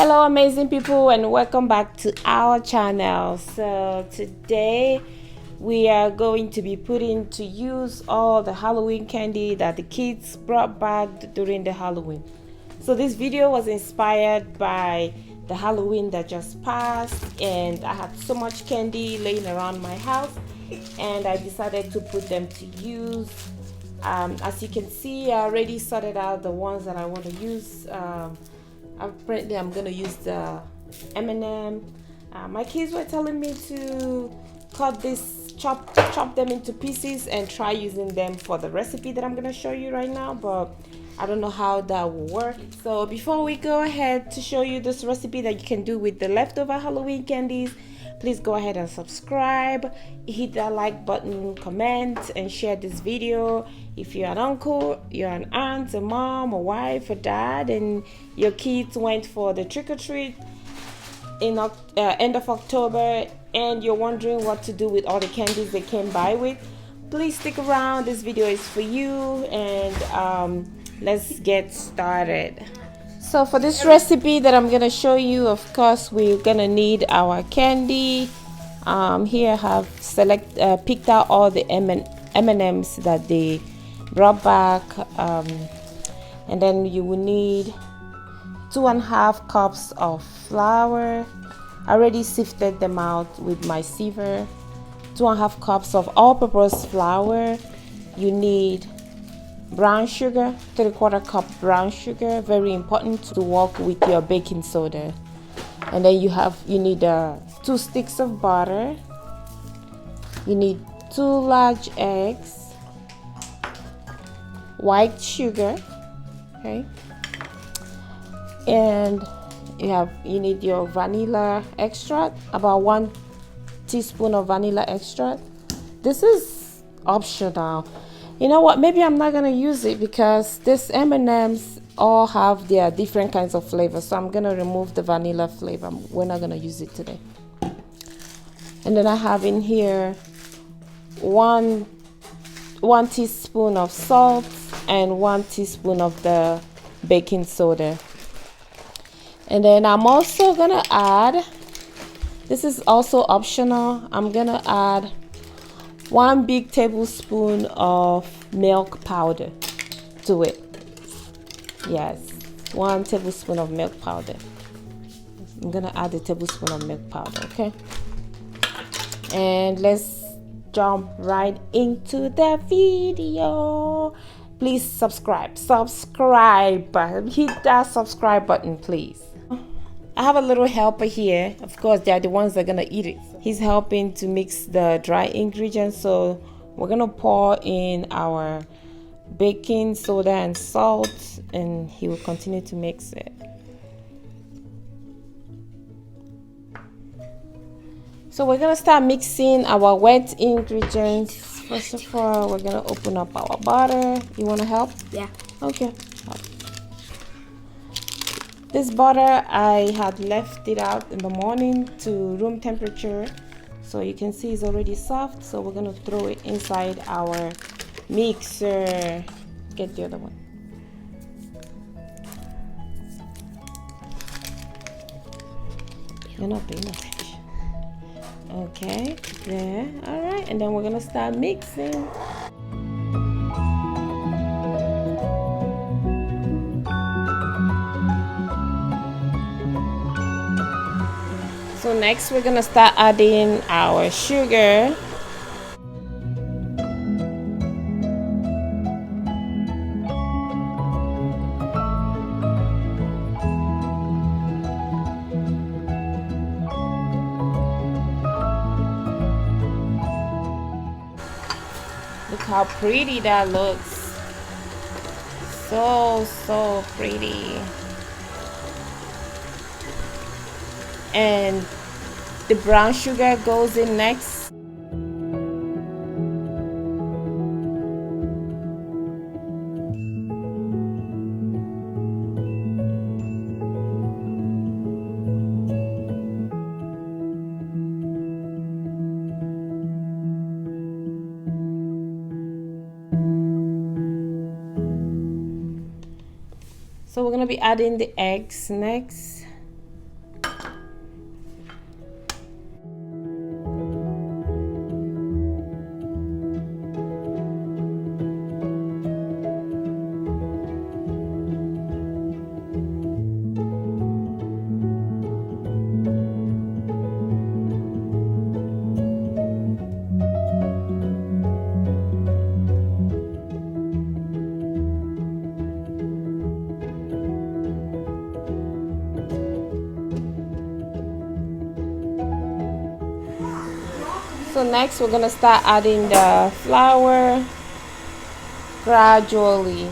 Hello amazing people, and welcome back to our channel. So today we are going to be putting to use all the Halloween candy that the kids brought back during the Halloween. So this video was inspired by the Halloween that just passed, and I had so much candy laying around my house and I decided to put them to use. As you can see, I already sorted out the ones that I want to use. Apparently I'm gonna use the M&M. My kids were telling me to chop them into pieces and try using them for the recipe that I'm gonna show you right now, but I don't know how that will work. So before we go ahead to show you this recipe that you can do with the leftover Halloween candies, please go ahead and subscribe, hit that like button, comment, and share this video. If you're an uncle, you're an aunt, a mom, a wife, a dad, and your kids went for the trick-or-treat in end of October and you're wondering what to do with all the candies they came by with, please stick around. This video is for you, and let's get started. So for this recipe that I'm gonna show you, of course we're gonna need our candy. Here I have picked out all the M&Ms that they brought back, and then you will need 2.5 cups of flour. I already sifted them out with my sieve. 2.5 cups of all-purpose flour. You need brown sugar, 3/4 cup brown sugar, very important to work with your baking soda. And then you need 2 sticks of butter. You need 2 large eggs, white sugar, okay, and you need your vanilla extract, about 1 teaspoon of vanilla extract. This is optional. You know what, maybe I'm not gonna use it because this M&Ms all have their different kinds of flavors, so I'm gonna remove the vanilla flavor. We're not gonna use it today. And then I have in here one teaspoon of salt and 1 teaspoon of the baking soda. And then I'm also gonna add, this is also optional, I'm gonna add 1 big tablespoon of milk powder to it. Yes, 1 tablespoon of milk powder. I'm gonna add a tablespoon of milk powder, okay? And let's jump right into the video. Please subscribe, hit that subscribe button, please. I have a little helper here. Of course, they are the ones that are gonna eat it. He's helping to mix the dry ingredients, so we're gonna pour in our baking soda and salt, and he will continue to mix it. So we're gonna start mixing our wet ingredients. First of all, we're gonna open up our butter. You wanna help? Yeah. Okay. This butter, I had left it out in the morning to room temperature, so you can see it's already soft. So we're gonna throw it inside our mixer. Get the other one. You're not paying attention. Okay, there. All right, and then we're gonna start mixing. So next we're gonna start adding our sugar. Look how pretty that looks. So pretty. And the brown sugar goes in next. So we're gonna be adding the eggs next. So next we're gonna start adding the flour gradually.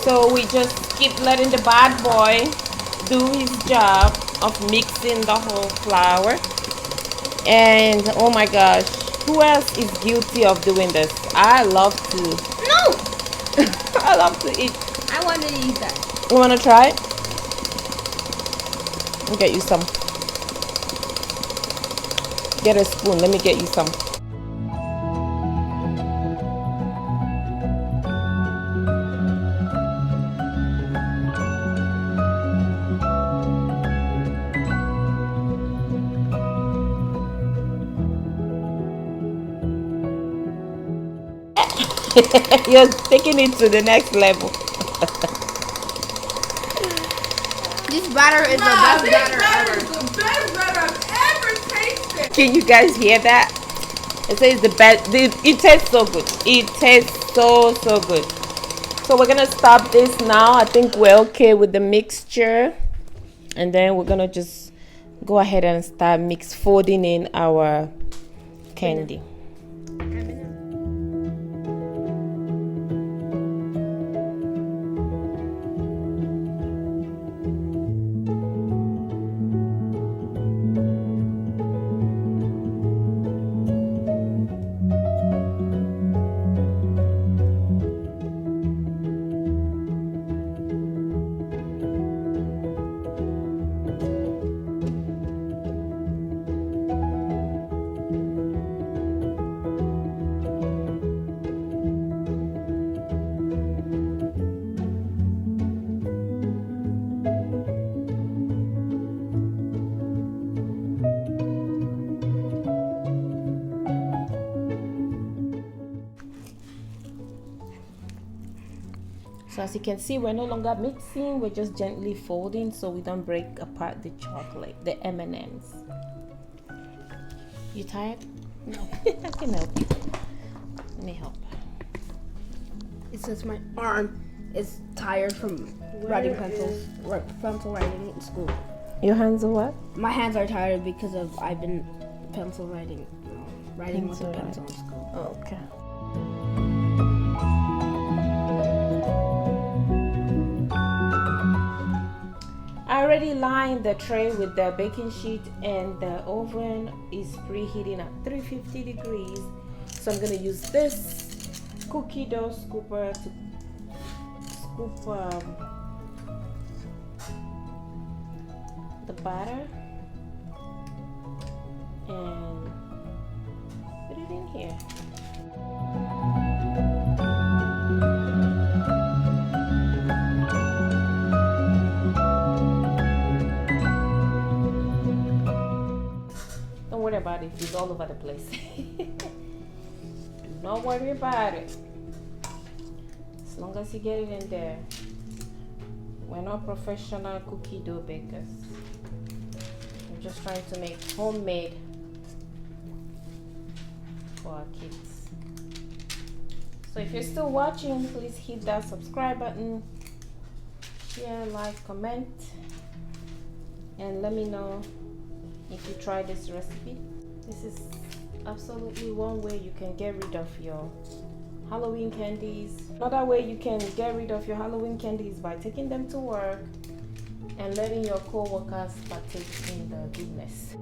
So we just keep letting the bad boy do his job of mixing the whole flour. And oh my gosh, who else is guilty of doing this? I love to. No! I love to eat. I want to eat that. You want to try it? Let me get you some. Get a spoon. Let me get you some. You're taking it to the next level. This batter is the best batter ever. The best batter I've ever tasted. Can you guys hear that? It says the best. It tastes so good. It tastes so good. So we're gonna stop this now. I think we're okay with the mixture, and then we're gonna just go ahead and start folding in our candy. So as you can see, we're no longer mixing, we're just gently folding so we don't break apart the chocolate, the M&Ms. You tired? No. I can help you. Let me help. It says my arm is tired from writing pencil writing in school. Your hands are what? My hands are tired because I've been pencil writing with a Pencil pencil in school. Oh, okay. I already lined the tray with the baking sheet and the oven is preheating at 350 degrees. So I'm going to use this cookie dough scooper to scoop the batter and put it in here. Don't worry about it, it's all over the place. Do not worry about it. As long as you get it in there. We're not professional cookie dough bakers. We're just trying to make homemade for our kids. So if you're still watching, please hit that subscribe button, share, like, comment, and let me know if you try this recipe. This is absolutely one way you can get rid of your Halloween candies. Another way you can get rid of your Halloween candies is by taking them to work and letting your co-workers partake in the goodness.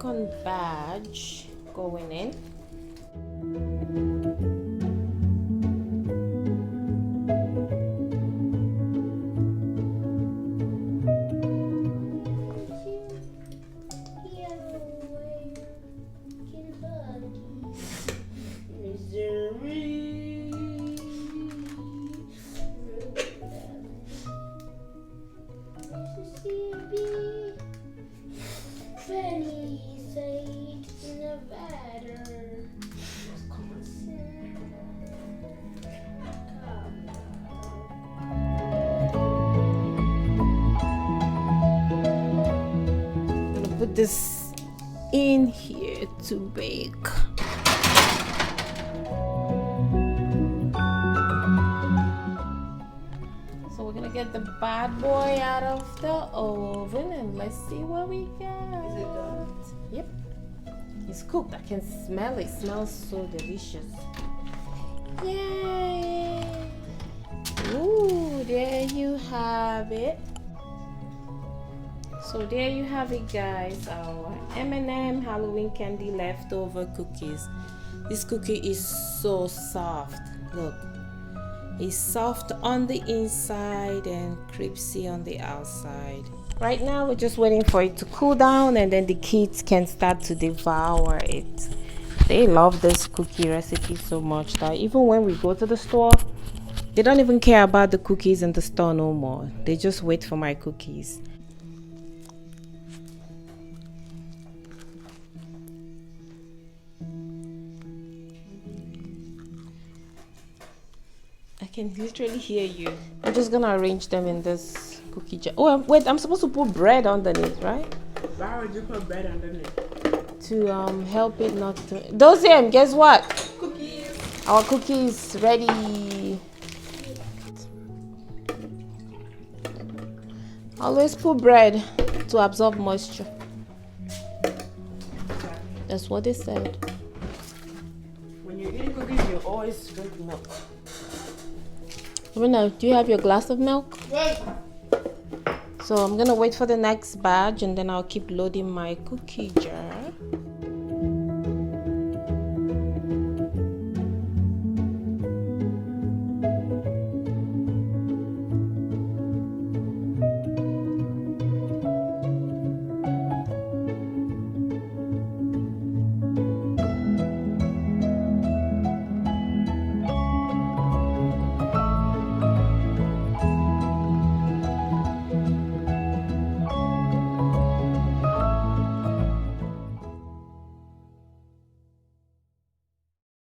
second batch going in. Put this in here to bake. So we're gonna get the bad boy out of the oven and let's see what we got. Is it done? Yep. It's cooked. I can smell it. It smells so delicious. Yay! Ooh, there you have it. So there you have it, guys, our M&M Halloween candy leftover cookies. This cookie is so soft. Look, it's soft on the inside and crispy on the outside. Right now we're just waiting for it to cool down and then the kids can start to devour it. They love this cookie recipe so much that even when we go to the store, they don't even care about the cookies in the store no more. They just wait for my cookies. I can literally hear you. I'm just gonna arrange them in this cookie jar. Oh, wait, I'm supposed to put bread underneath, right? Why would you put bread underneath? To help it not to... Doziem, guess what? Cookies. Our cookie is ready. Always put bread to absorb moisture. That's what they said. When you're eating cookies, you always drink milk. Rena, do you have your glass of milk? Wait. So I'm gonna wait for the next batch and then I'll keep loading my cookie jar.